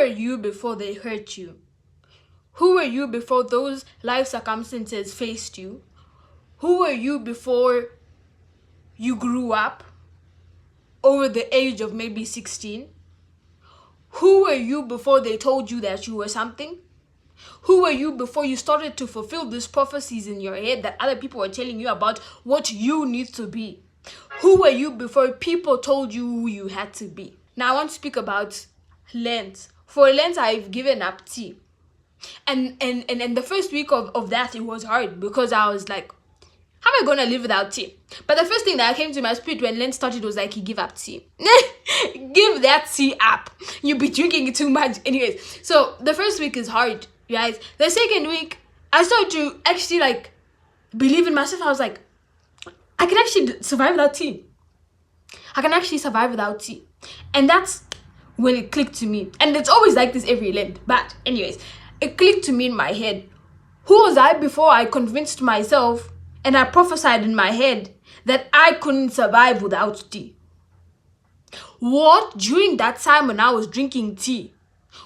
were you before they hurt you? Who were you before those life circumstances faced you? Who were you before you grew up over the age of maybe 16? Who were you before they told you that you were something? Who were you before you started to fulfill these prophecies in your head that other people were telling you about what you need to be? Who were you before people told you who you had to be? Now I want to speak about Lent. For Lent, I've given up tea. And the first week of that, it was hard because I was like, how am I gonna live without tea? But the first thing that came to my spirit when Lent started was like, give up tea. Give that tea up. You'll be drinking it too much. Anyways, so the first week is hard, guys. The second week, I started to actually like believe in myself. I was like, I can actually survive without tea. I can actually survive without tea. And that's when it clicked to me. And it's always like this every Lent. But anyways, it clicked to me in my head. Who was I before I convinced myself and I prophesied in my head that I couldn't survive without tea? What, during that time when I was drinking tea,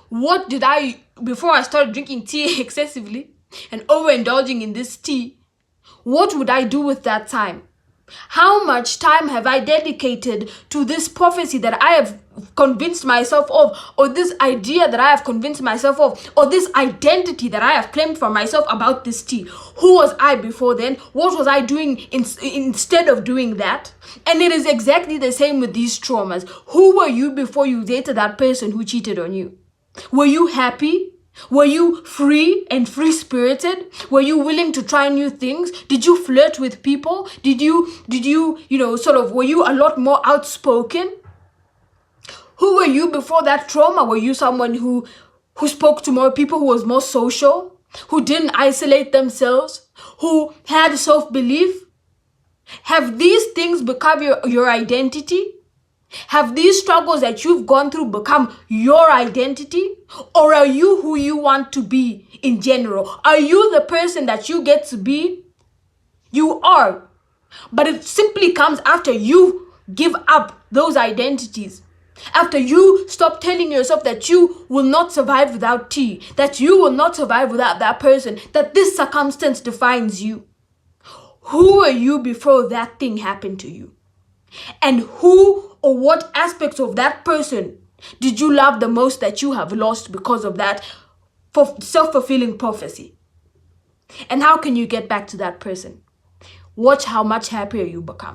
what did I, before I started drinking tea excessively and overindulging in this tea, what would I do with that time? How much time have I dedicated to this prophecy that I have convinced myself of, or this idea that I have convinced myself of, or this identity that I have claimed for myself about this tea? Who was I before then? What was I doing instead of doing that? And it is exactly the same with these traumas. Who were you before you dated that person who cheated on you? Were you happy? Were you free and free-spirited? Were you willing to try new things? Did you flirt with people? Did you were you a lot more outspoken? Who were you before that trauma? Were you someone who spoke to more people, who was more social, who didn't isolate themselves, who had self-belief? Have these things become your identity? Have these struggles that you've gone through become your identity? Or are you who you want to be in general? Are you the person that you get to be? You are. But it simply comes after you give up those identities. After you stop telling yourself that you will not survive without tea, that you will not survive without that person, that this circumstance defines you. Who were you before that thing happened to you? And who or what aspects of that person did you love the most that you have lost because of that self-fulfilling prophecy? And how can you get back to that person? Watch how much happier you become.